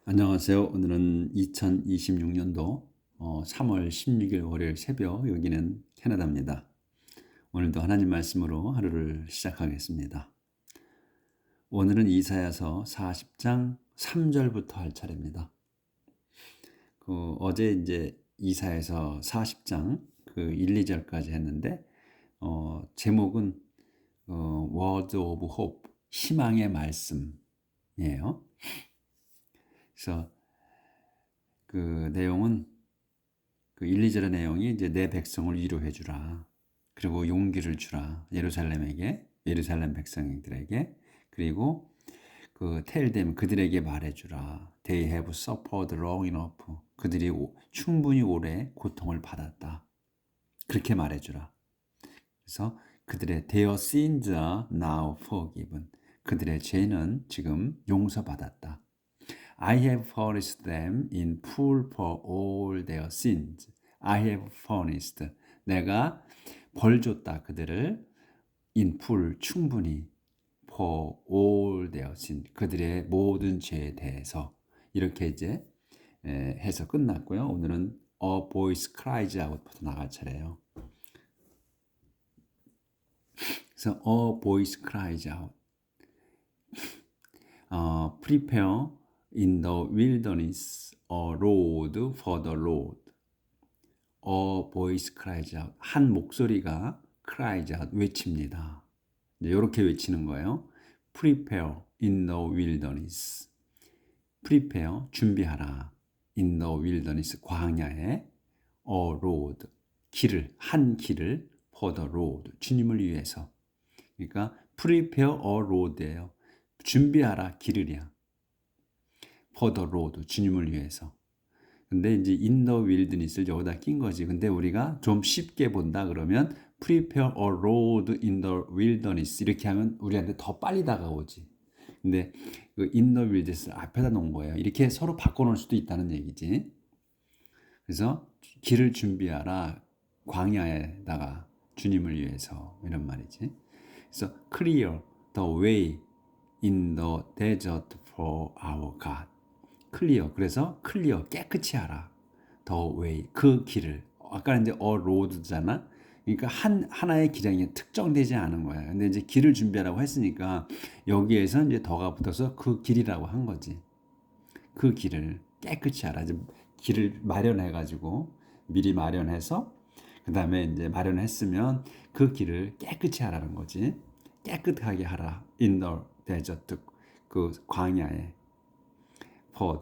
안녕하세요. 오늘은 2026년도 3월 16일 월요일 새벽, 여기는 캐나다입니다. 오늘도 하나님 말씀으로 하루를 시작하겠습니다. 오늘은 이사야서 40장 3절부터 할 차례입니다. 어제 이제 이사야서 40장 1, 2절까지 했는데 제목은 Word of Hope, 희망의 말씀이에요. 그래서 그 내용은 1, 2절의 내용이 이제 내 백성을 위로해 주라. 그리고 용기를 주라. 예루살렘 백성들에게. 그리고 tell them, 그들에게 말해 주라. They have suffered long enough. 그들이 충분히 오래 고통을 받았다. 그렇게 말해 주라. 그래서 그들의 their sins are now forgiven. 그들의 죄는 지금 용서받았다. I have furnished them in full for all their sins. I have furnished. 내가 벌 줬다 그들을 in full, 충분히 for all their sins. 그들의 모든 죄에 대해서. 이렇게 이제 해서 끝났고요. 오늘은 A voice cries out부터 나갈 차례예요. 그래서 A voice cries out. Prepare in the wilderness a road for the Lord. A voice cries out. 한 목소리가 cries out, 외칩니다. 이렇게 외치는 거예요. Prepare in the wilderness. Prepare, 준비하라. In the wilderness, 광야에. A road, 한 길을 for the Lord, 주님을 위해서. 그러니까 prepare a road예요. 준비하라, 길을이야. for the Lord, 주님을 위해서. 근데 이제 in the wilderness를 여기다 낀 거지. 근데 우리가 좀 쉽게 본다 그러면 prepare a road in the wilderness 이렇게 하면 우리한테 더 빨리 다가오지. 근데 in the wilderness 앞에다 놓은 거예요. 이렇게 서로 바꿔놓을 수도 있다는 얘기지. 그래서 길을 준비하라, 광야에다가 주님을 위해서, 이런 말이지. 그래서 clear the way in the desert for our God. 클리어, 그래서 클리어, 깨끗이 하라. The way, 그 길을. 아까 이제 a road잖아. 그러니까 하나의 길이 특정되지 않은 거야. 근데 이제 길을 준비하라고 했으니까 여기에서 이제 더가 붙어서 그 길이라고 한 거지. 그 길을 깨끗이 하라. 이제 길을 마련해가지고 미리 마련해서 그 다음에 이제 마련했으면 그 길을 깨끗이 하라는 거지. 깨끗하게 하라. In the desert, 그 광야에. for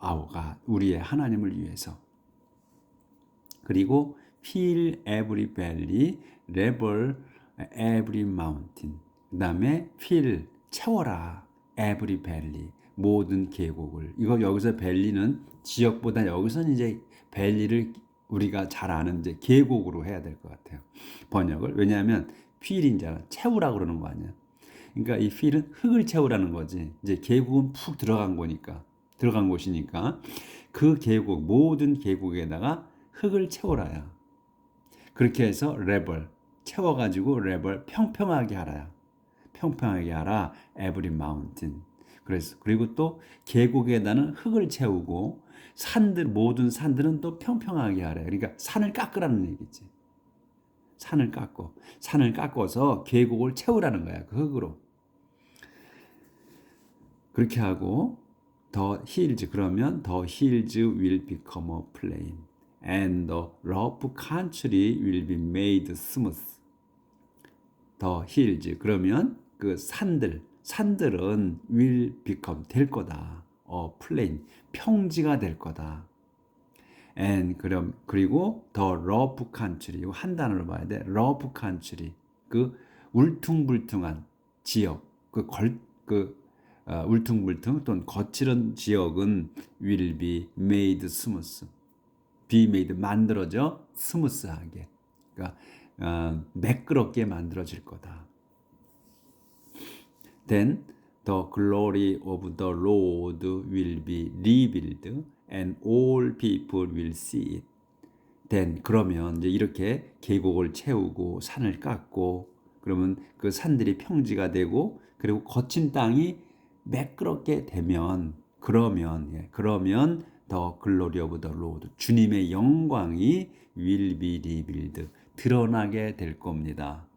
our God, 우리의 하나님을 위해서. 그리고 fill every valley, level every mountain. 그 다음에 fill, 채워라. every valley, 모든 계곡을. 이거 여기서 valley는 지역보다 여기서는 이제 valley를 우리가 잘 아는 이제 계곡으로 해야 될 것 같아요. 번역을. 왜냐하면 fill인잖아. 채우라 그러는 거 아니야. 그러니까 이 fill은 흙을 채우라는 거지. 이제 계곡은 푹 들어간 곳이니까 그 계곡, 모든 계곡에다가 흙을 채우라야. 그렇게 해서 레벨, 채워가지고 레벨 평평하게 하라야. 평평하게 하라. every mountain. 그리고 또 계곡에다는 흙을 채우고 모든 산들은 또 평평하게 하라. 그러니까 산을 깎으라는 얘기지. 산을 깎아서 계곡을 채우라는 거야. 그 흙으로. 그렇게 하고 the hills, 그러면 the hills will become a plain and the rough country will be made smooth. the hills, 그러면 그 산들은 will become, 될 거다. a plain, 평지가 될 거다. and 그리고 the rough country, 이거 한 단어로 봐야 돼. rough country, 그 울퉁불퉁한 지역, 울퉁불퉁 또는 거칠은 지역은 will be made smooth. be made, 만들어져 스무스하게. 그러니까 매끄럽게 만들어질 거다. Then the glory of the Lord will be revealed and all people will see it. Then, 그러면 이제 이렇게 계곡을 채우고 산을 깎고 그러면 그 산들이 평지가 되고 그리고 거친 땅이 매끄럽게 되면 그러면 the glory of the Lord, 주님의 영광이 will be revealed, 드러나게 될 겁니다.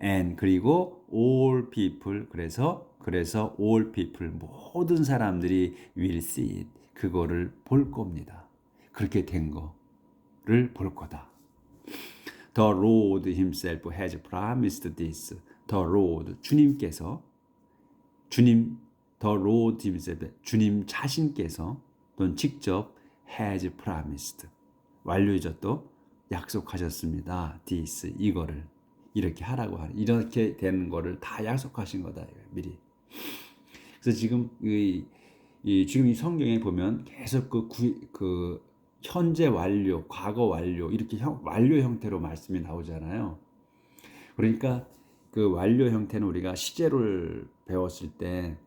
And 그리고 all people, 그래서 all people, 모든 사람들이 will see it, 그거를 볼 겁니다. 그렇게 된 거를 볼 거다. The Lord himself has promised this. The Lord, The Lord himself, 주님 자신께서 또는 직접 has promised, 완료죠, 또 약속하셨습니다. this, 이거를 이렇게 하라고 하는, 이렇게 되는 거를 다 약속하신 거다, 미리. 그래서 지금 지금 이 성경에 보면 계속 그 현재 완료, 과거 완료, 이렇게 완료 형태로 말씀이 나오잖아요. 그러니까 그 완료 형태는 우리가 시제를 배웠을 때,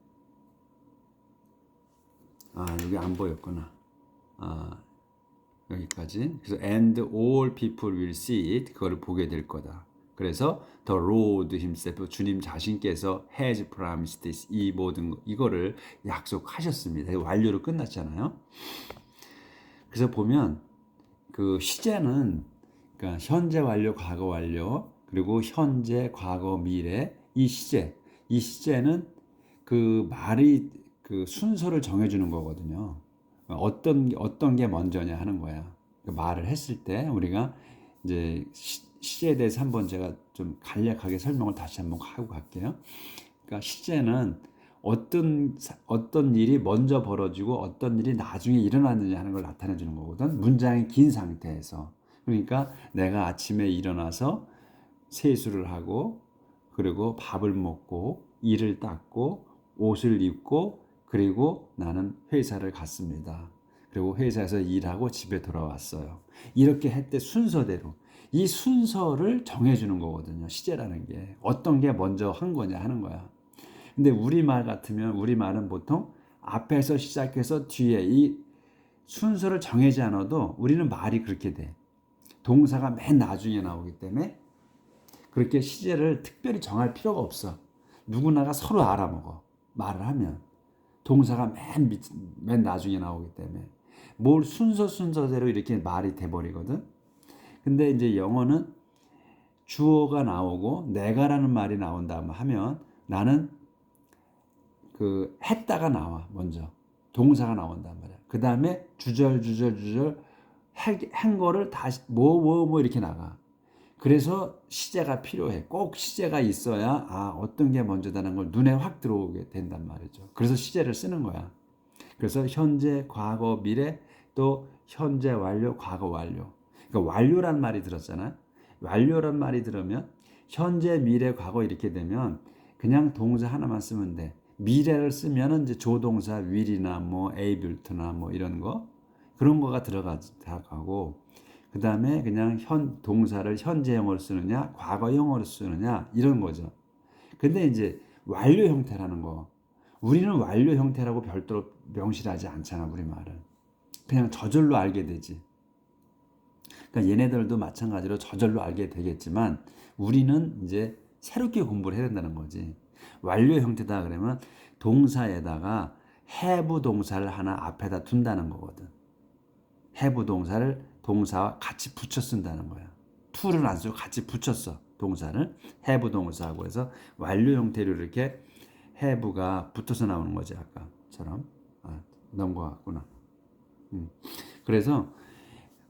여기 안 보였구나. 여기까지. 그래서 and all people will see it, 그거를 보게 될 거다. 그래서 the Lord himself, 주님 자신께서 has promised this, 이 모든 이거를 약속하셨습니다. 완료로 끝났잖아요. 그래서 보면 그 시제는, 그러니까 현재 완료, 과거 완료, 그리고 현재, 과거, 미래, 이 시제는 그 말이 그 순서를 정해주는 거거든요. 어떤 게 먼저냐 하는 거야. 그 말을 했을 때 우리가 이제 시제에 대해서 한번 제가 좀 간략하게 설명을 다시 한번 하고 갈게요. 그러니까 시제는 어떤 일이 먼저 벌어지고 어떤 일이 나중에 일어났느냐 하는 걸 나타내 주는 거거든. 문장이 긴 상태에서. 그러니까 내가 아침에 일어나서 세수를 하고, 그리고 밥을 먹고, 이를 닦고, 옷을 입고, 그리고 나는 회사를 갔습니다. 그리고 회사에서 일하고 집에 돌아왔어요. 이렇게 할 때 순서대로, 이 순서를 정해주는 거거든요. 시제라는 게 어떤 게 먼저 한 거냐 하는 거야. 근데 우리말 같으면, 우리말은 보통 앞에서 시작해서 뒤에 이 순서를 정하지 않아도 우리는 말이 그렇게 돼. 동사가 맨 나중에 나오기 때문에 그렇게 시제를 특별히 정할 필요가 없어. 누구나가 서로 알아먹어. 말을 하면 동사가 맨 나중에 나오기 때문에 뭘 순서대로 이렇게 말이 돼버리거든. 근데 이제 영어는 주어가 나오고 내가라는 말이 나온다 하면 나는 그 했다가 나와. 먼저 동사가 나온단 말이야. 그 다음에 주절 한 거를 다시 뭐 이렇게 나가. 그래서 시제가 필요해. 꼭 시제가 있어야 어떤 게 먼저다는 걸 눈에 확 들어오게 된단 말이죠. 그래서 시제를 쓰는 거야. 그래서 현재, 과거, 미래, 또 현재 완료, 과거 완료. 그러니까 완료란 말이 들었잖아. 완료란 말이 들으면 현재, 미래, 과거 이렇게 되면 그냥 동사 하나만 쓰면 돼. 미래를 쓰면은 이제 조동사 will이나 뭐 able나 뭐 이런 거, 그런 거가 들어가고, 그 다음에 그냥 동사를 현재형으로 쓰느냐, 과거형으로 쓰느냐, 이런 거죠. 근데 이제 완료 형태라는 거, 우리는 완료 형태라고 별도로 명시하지 않잖아, 우리말은. 그냥 저절로 알게 되지. 그러니까 얘네들도 마찬가지로 저절로 알게 되겠지만, 우리는 이제 새롭게 공부를 해야 된다는 거지. 완료 형태다 그러면 동사에다가 have 동사를 하나 앞에다 둔다는 거거든. have 동사를 동사와 같이 붙여 쓴다는 거야. to를 안 쓰고 같이 붙였어. 동사를 have 동사하고 해서 완료 형태로 이렇게 have가 붙어서 나오는 거지. 아까처럼. 넘어갔구나. 그래서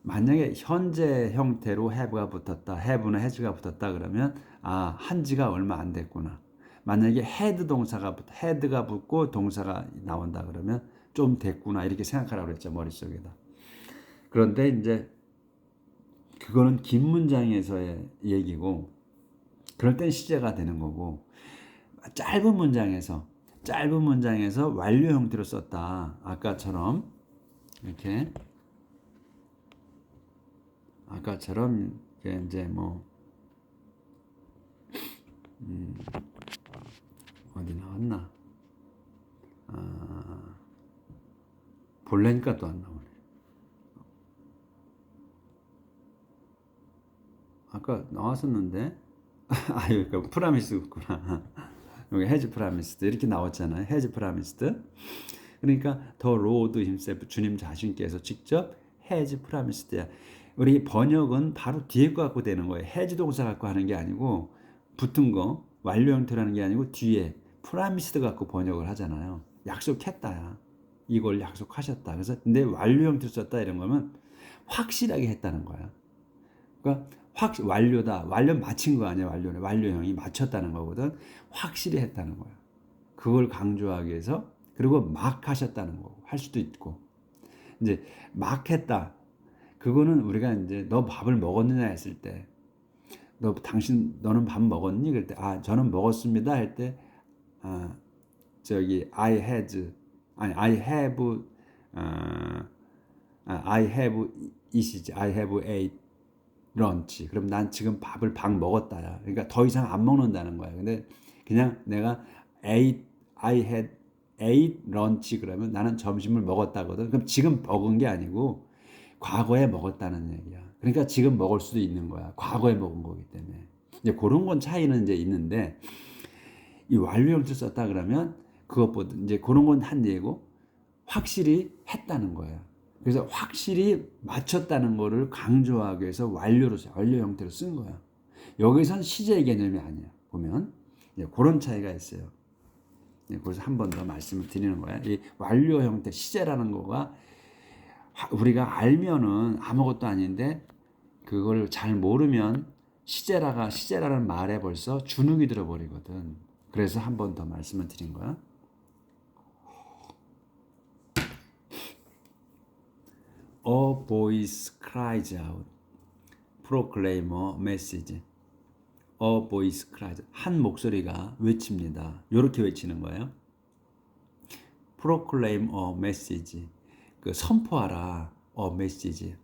만약에 현재 형태로 have가 붙었다, have나 has가 붙었다 그러면 한 지가 얼마 안 됐구나. 만약에 had가 붙고 동사가 나온다 그러면 좀 됐구나, 이렇게 생각하라고 그랬죠, 머릿속에다. 그런데 이제 그거는 긴 문장에서의 얘기고, 그럴 땐 시제가 되는 거고, 짧은 문장에서 완료 형태로 썼다. 아까처럼 이렇게 이제 뭐 어디 나왔나? 볼래니까 또 안 나오네. 아까 나왔었는데 여기가 프라미스구나. 여기 해즈 프라미스드 이렇게 나왔잖아요. 해즈 프라미스드. 그러니까 the Lord himself 주님 자신께서 직접 has promised. 우리 번역은 바로 뒤에 거 갖고 되는 거예요. has 동사 갖고 하는 게 아니고 붙은 거 완료 형태라는 게 아니고 뒤에 promised 갖고 번역을 하잖아요. 약속했다야. 이걸 약속하셨다. 그래서 근데 완료 형태로 썼다 이런 거면 확실하게 했다는 거야. 그러니까 완료다. 완료 마친 거 아니야. 완료는 완료형이 마쳤다는 거거든. 확실히 했다는 거야. 그걸 강조하기 위해서 그리고 막 하셨다는 거고 할 수도 있고 이제 막 했다. 그거는 우리가 이제 너 밥을 먹었느냐 했을 때 너는 밥 먹었니? 그럴 때 저는 먹었습니다 할 때 저기 I have I have eated I have ate lunch. 그럼 난 지금 밥을 방 먹었다야. 그러니까 더 이상 안 먹는다는 거야. 근데 그냥 내가 I had ate lunch 그러면 나는 점심을 먹었다거든. 그럼 지금 먹은 게 아니고 과거에 먹었다는 얘기야. 그러니까 지금 먹을 수도 있는 거야. 과거에 먹은 거기 때문에. 이제 그런 건 차이는 이제 있는데 이 완료형태 썼다 그러면 그것보다 이제 그런 건 한 얘기고 확실히 했다는 거야. 그래서 확실히 맞췄다는 거를 강조하기 위해서 완료 형태로 쓴 거야. 여기선 시제 개념이 아니야. 보면 그런 차이가 있어요. 그래서 한 번 더 말씀을 드리는 거야. 이 완료 형태 시제라는 거가 우리가 알면은 아무것도 아닌데 그걸 잘 모르면 시제라는 말에 벌써 주눅이 들어버리거든. 그래서 한 번 더 말씀을 드린 거야. A voice cries out, proclaim a message. A voice cries. 한 목소리가 외칩니다. 이렇게 외치는 거예요. proclaim a message. 그 선포하라. a message.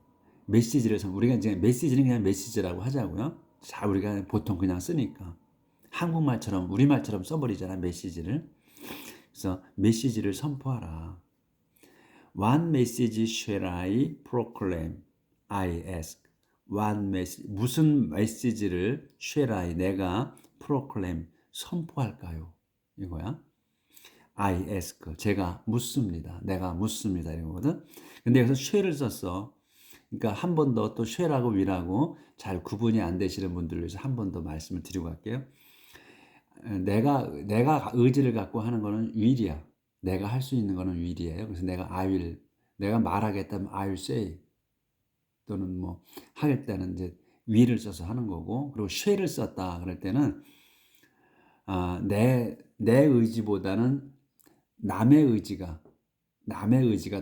메시지를 우리가 이제 메시지는 그냥 메시지라고 하자고요. 자, 우리가 보통 그냥 쓰니까 한국말처럼 우리말처럼 써버리잖아 메시지를. 그래서 메시지를 선포하라. What message shall I proclaim? I ask. What message, 무슨 메시지를 shall I 내가 proclaim 선포할까요? 이거야. I ask. 제가 묻습니다. 내가 묻습니다. 이거거든. 근데 여기서 shall을 썼어. 그러니까 한 번 더 또 shall하고 will하고 잘 구분이 안 되시는 분들을 위해서 한 번 더 말씀을 드리고 갈게요. 내가 의지를 갖고 하는 거는 will이야. 내가 할 수 있는 거는 will이에요. 그래서 내가 말하겠다면 I will say 또는 뭐 하겠다는 이제 will을 써서 하는 거고 그리고 shall을 썼다 그럴 때는 내 의지보다는 남의 의지가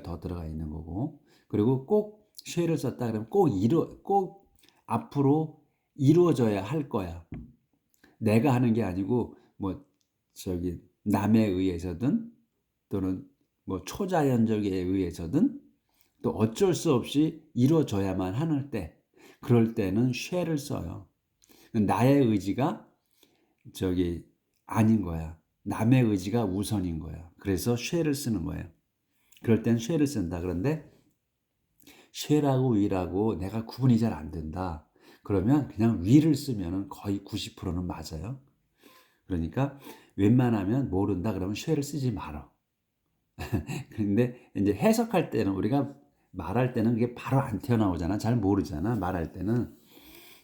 더 들어가 있는 거고 그리고 꼭 shall을 썼다 그러면 꼭 앞으로 이루어져야 할 거야. 내가 하는 게 아니고 뭐 저기 남에 의해서든 또는 뭐 초자연적에 의해서든 또 어쩔 수 없이 이루어져야만 하는 때 그럴 때는 shall을 써요. 나의 의지가 저기 아닌 거야. 남의 의지가 우선인 거야. 그래서 shall을 쓰는 거예요. 그럴 땐 shall을 쓴다. 그런데 shall하고 will하고 내가 구분이 잘 안 된다. 그러면 그냥 will을 쓰면 거의 90%는 맞아요. 그러니까 웬만하면 모른다 그러면 shall을 쓰지 말아. 근데 이제 해석할 때는 우리가 말할 때는 그게 바로 안 튀어나오잖아. 잘 모르잖아. 말할 때는.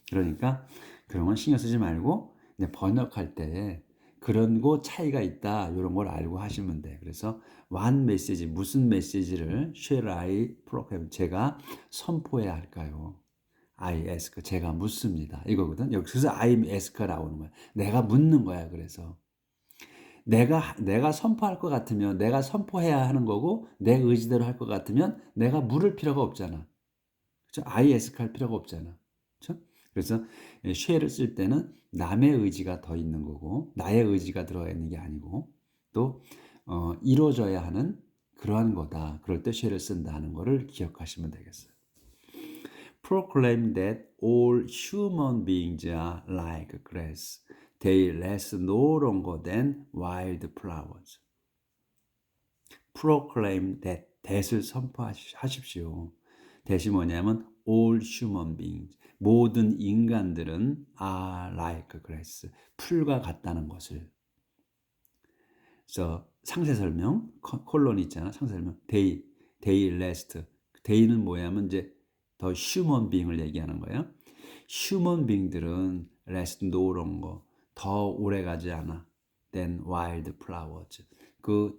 그러니까 그런 건 신경 쓰지 말고 이제 번역할 때 그런 거 차이가 있다. 이런 걸 알고 하시면 돼. 그래서 what message 무슨 메시지를 shall I proclaim 제가 선포해야 할까요? I ask 제가 묻습니다. 이거거든. 여기서 I ask가 나오는 거야. 내가 묻는 거야. 그래서 내가 선포할 것 같으면 내가 선포해야 하는 거고 내 의지대로 할 것 같으면 내가 물을 필요가 없잖아. 그렇죠? I ask 할 필요가 없잖아. 그렇죠? 그래서 shall을 쓸 때는 남의 의지가 더 있는 거고 나의 의지가 들어가 있는 게 아니고 또 이루어져야 하는 그러한 거다. 그럴 때 shall을 쓴다는 거를 기억하시면 되겠어요. Proclaim that all human beings are like grass. They last no longer than wild flowers. Proclaim that. that을 선포하십시오. that이 뭐냐면 all human beings. 모든 인간들은 are like grass. 풀과 같다는 것을. 그래서 상세 설명, 콜론 있잖아. 상세 설명. 데이 레스트. 데이는 뭐냐면 이제 더 휴먼 빙을 얘기하는 거예요. 휴먼 빙들은 레스트 노런 거. 더 오래 가지 않아. than wild flowers. 그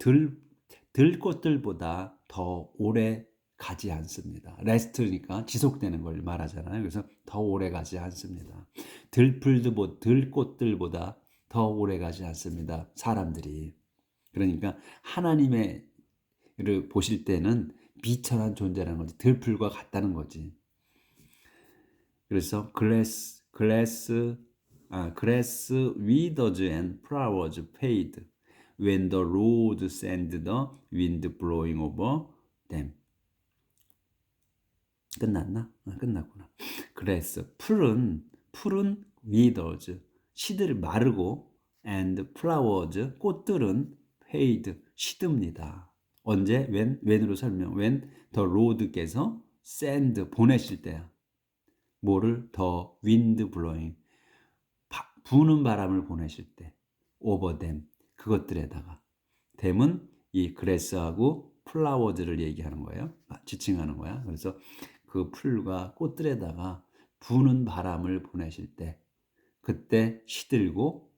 들꽃들보다 더 오래 가지 않습니다. 레스트니까 지속되는 걸 말하잖아요. 그래서 더 오래 가지 않습니다. 들꽃들보다 더 오래 가지 않습니다. 사람들이. 그러니까 하나님의 를 보실 때는 비천한 존재라는 거지. 들풀과 같다는 거지. 그래서 grass withers and flowers fade when the Lord sends the wind blowing over them. 끝났나? 끝났구나. 풀은 withers, 시들이 마르고 and flowers, 꽃들은 fade, 시듭니다. 언제? when으로 설명. when the Lord께서 send, 보내실 때야. 뭐를? the wind blowing, 부는 바람을 보내실 때. over them, 그것들에다가. them은 이 grass하고 flowers를 얘기하는 거예요. 지칭하는 거야. 그래서 그 풀과 꽃들에다가 부는 바람을 보내실 때, 그때 시들고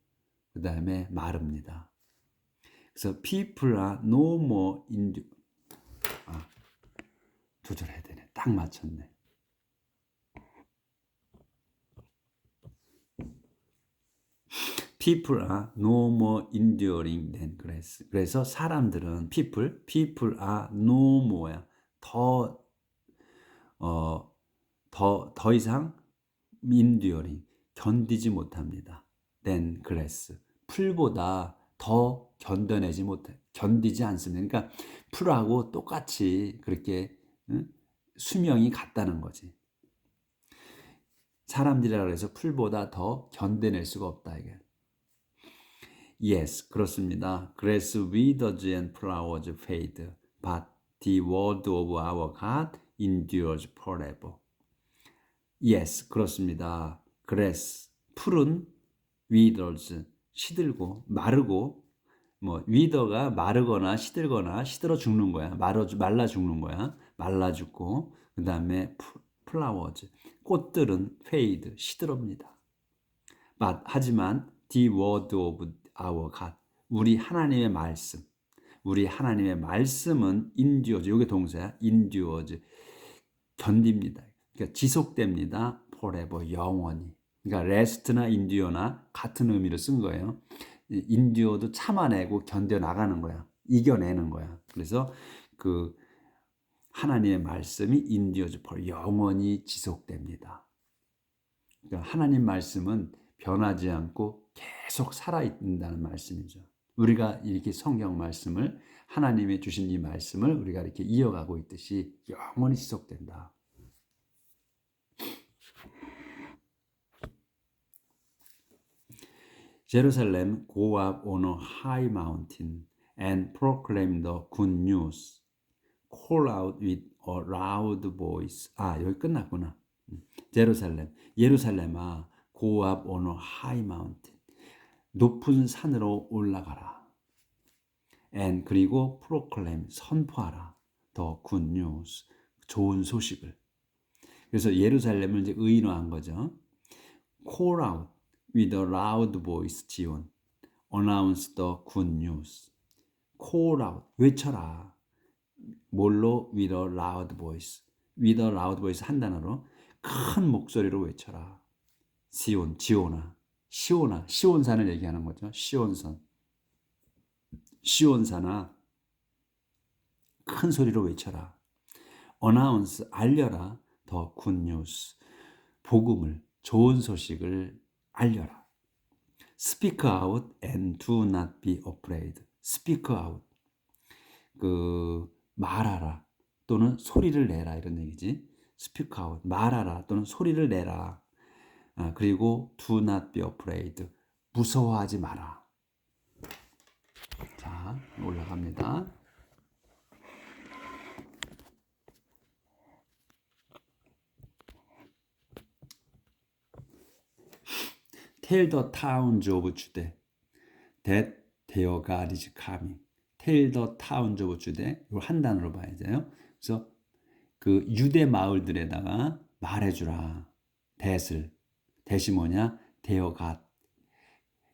그 다음에 마릅니다. 그래서 people are no more 조절해야 되네. 딱 맞췄네. People are no more enduring than grass. 그래서 사람들은 people are no more야. 더 이상 enduring, 견디지 못합니다. than grass. 풀보다 더 견디지 않습니다. 그러니까 풀하고 똑같이 그렇게 수명이 같다는 거지. 사람들이라 그래서 풀보다 더 견뎌낼 수가 없다 이게. Yes, 그렇습니다. Grass withers and flowers fade, but the word of our God endures forever. Yes, 그렇습니다. Grass, 풀은 withers, 시들고 마르고, 뭐 wither가 마르거나 시들거나 시들어 죽는 거야. 말라 죽는 거야. 말라 죽고, 그 다음에 flowers, 꽃들은 fade, 시들어옵니다. But, 하지만 the word of our God, 우리 하나님의 말씀은 endures, 이게 동사야. endures, 견딥니다. 그러니까 지속됩니다. forever, 영원히. 그러니까 rest나 endure나 같은 의미로 쓴 거예요. endure도 참아내고 견뎌 나가는 거야. 이겨내는 거야. 그래서 그 하나님의 말씀이 endures forever, 영원히 지속됩니다. 그러니까 하나님 말씀은 변하지 않고 계속 살아있다는 말씀이죠. 우리가 이렇게 성경 말씀을, 하나님이 주신 이 말씀을 우리가 이렇게 이어가고 있듯이 영원히 지속된다. Jerusalem, go up on a high mountain and proclaim the good news. Call out with a loud voice. 여기 끝났구나. 예루살렘아, go up on a high mountain. 높은 산으로 올라가라. And 그리고 proclaim, 선포하라. the good news, 좋은 소식을. 그래서 예루살렘을 이제 의인화한 거죠. Call out with a loud voice, 지온. Announce the good news. Call out, 외쳐라. 뭘로? With a loud voice. With a loud voice 한 단어로 큰 목소리로 외쳐라. 지온아. 시온산을 얘기하는 거죠. 시온산아, 큰 소리로 외쳐라. Announce, 알려라. The good news, 복음을, 좋은 소식을 알려라. Speak out and do not be afraid. Speak out, 말하라 또는 소리를 내라 이런 얘기지. Speak out, 말하라 또는 소리를 내라. 그리고 do not be afraid, 무서워하지 마라. 자, 올라갑니다. Tell the towns of Judah that their God is coming. tell the towns of Judah. 이걸 한 단어로 봐야 돼요. 그래서 그 유대 마을들에다가 말해주라. 대시 뭐냐? 되어가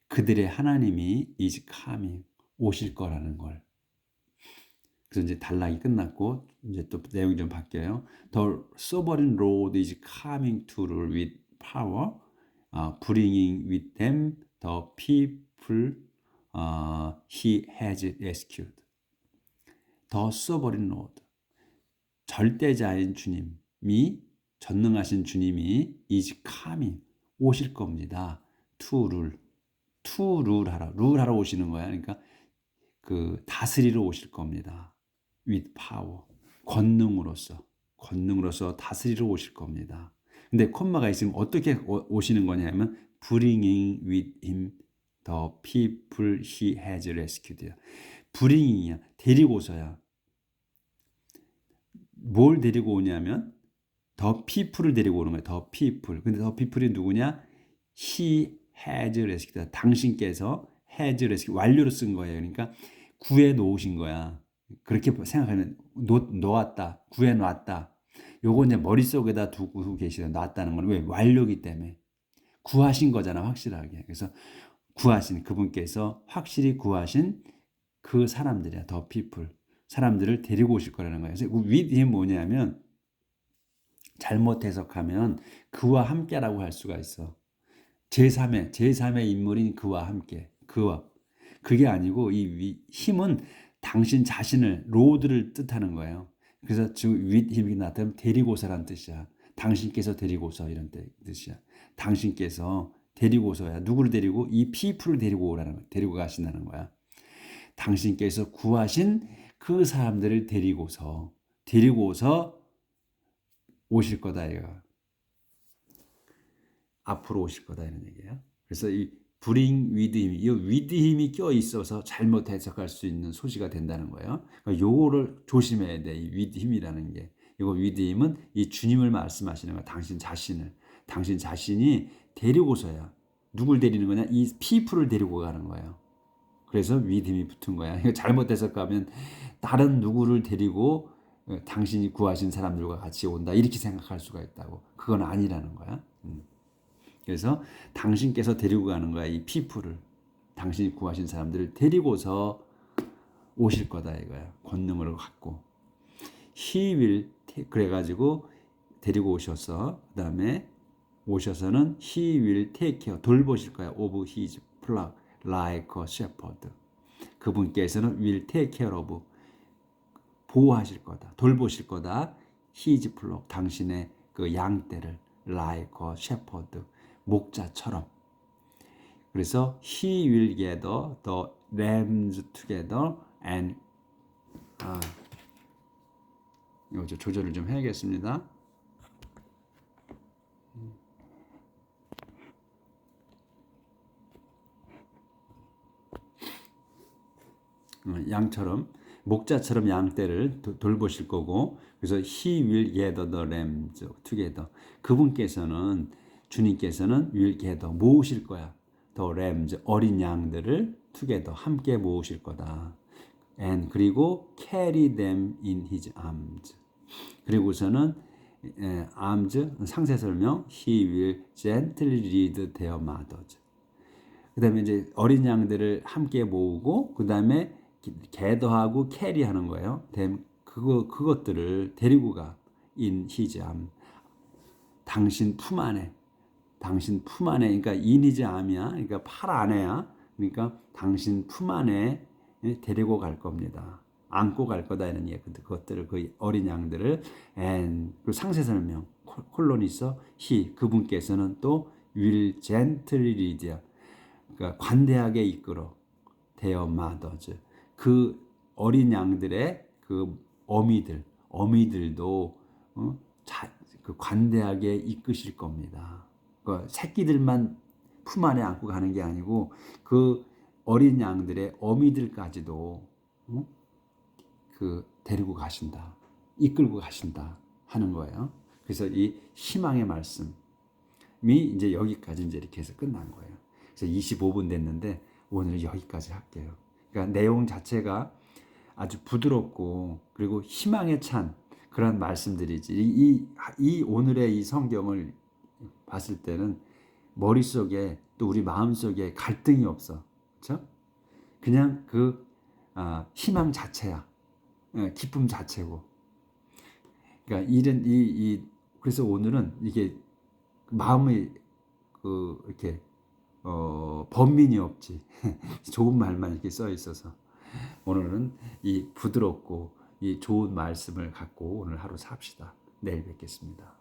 그들의 하나님이 is coming 오실 거라는 걸. 그래서 이제 단락이 끝났고 이제 또 내용이 좀 바뀌어요. The sovereign Lord is coming to rule with power, bringing with them the people he has rescued. The sovereign Lord, 절대자인 주님이 전능하신 주님이 is coming 오실 겁니다. To rule 하러 오시는 거야. 그러니까 그 다스리러 오실 겁니다. with power, 권능으로서 다스리러 오실 겁니다. 근데 콤마가 있으면 어떻게 오시는 거냐면 bringing with him the people he has rescued. bringing이야. 데리고서야. 뭘 데리고 오냐면 the people을 데리고 오는 거야. the people. 근데 the people이 누구냐? he has rescued. 당신께서 has rescued. 완료로 쓴 거예요. 그러니까 구해 놓으신 거야. 그렇게 생각하면 놓았다, 구해 놨다. 요거 이제 머릿속에다 두고 계시다. 놨다는 건 왜? 완료기 때문에. 구하신 거잖아, 확실하게. 그래서 구하신 그분께서 확실히 구하신 그 사람들이야. 더 people. 사람들을 데리고 오실 거라는 거예요. 그래서 with him 뭐냐면 잘못 해석하면 그와 함께라고 할 수가 있어. 제3의 인물인 그와 함께. 그게 아니고 이 힘은 당신 자신을 로드를 뜻하는 거예요. 그래서 지금 with him이 나타나면 데리고서란 뜻이야. 당신께서 데리고서 이런 뜻이야. 당신께서 데리고서야. 누구를 데리고? 이 people을 데리고 오라는 거야. 데리고 가신다는 거야. 당신께서 구하신 그 사람들을 데리고서 오실 거다 이거. 앞으로 오실 거다 이런 얘기예요. 그래서 이 bring with him, 이 with him이 껴 있어서 잘못 해석할 수 있는 소지가 된다는 거예요. 그러니까 요거를 조심해야 돼. 이 with him이라는 게. 이거 with him은 이 주님을 말씀하시는 거야. 당신 자신이 데리고서야. 누굴 데리는 거냐? 이 people을 데리고 가는 거예요. 그래서 with him이 붙은 거야. 이거 잘못 해석하면 다른 누구를 데리고 당신이 구하신 사람들과 같이 온다 이렇게 생각할 수가 있다고. 그건 아니라는 거야. 그래서 당신께서 데리고 가는 거야. 이 people을. 당신이 구하신 사람들을 데리고서 오실 거다 이거야. 권능을 갖고. He will 그래가지고 데리고 오셔서 그 다음에 오셔서는 He will take care 돌보실 거야. Of his flock like a shepherd. 그분께서는 will take care of 보호하실 거다. 돌보실 거다. His flock 당신의 그 양떼를 like a shepherd 목자처럼. 그래서 he will gather the lambs together and 이거 조절을 좀 해야겠습니다. 양처럼 목자처럼 양떼를 돌보실 거고 그래서 he will gather the lambs together. 그분께서는 주님께서는 will gather 모으실 거야. the lambs 어린 양들을 together 함께 모으실 거다. and 그리고 carry them in his arms. 그리고서는 arms 상세 설명 he will gently lead their mothers. 그다음에 이제 어린 양들을 함께 모으고 그다음에 gather하고 carry하는 거예요. 그것들을 데리고 가 in his arms. 당신 품 안에 그러니까 in his arm이야. 그러니까 팔 안에야. 그러니까 당신 품 안에 데리고 갈 겁니다. 안고 갈 거다 이런 얘기. 그것들을 그 어린 양들을 and 그 상세 설명 콜론이 있어. he 그분께서는 또 will gently lead 그러니까 관대하게 이끌어 their mothers 그 어린 양들의 그 어미들도 그 관대하게 이끄실 겁니다. 그 새끼들만 품 안에 안고 가는 게 아니고 그 어린 양들의 어미들까지도 그 데리고 가신다, 이끌고 가신다 하는 거예요. 그래서 이 희망의 말씀이 이제 여기까지 이제 이렇게 해서 끝난 거예요. 그래서 25분 됐는데 오늘 여기까지 할게요. 그러니까 내용 자체가 아주 부드럽고 그리고 희망에 찬 그런 말씀들이지. 이 오늘의 이 성경을 봤을 때는 머릿속에 또 우리 마음속에 갈등이 없어. 그렇죠? 그냥 희망 자체야. 기쁨 자체고. 그러니까 그래서 오늘은 이게 마음이 이렇게 번민이 없지. 좋은 말만 이렇게 써 있어서 오늘은 이 부드럽고 이 좋은 말씀을 갖고 오늘 하루 삽시다. 내일 뵙겠습니다.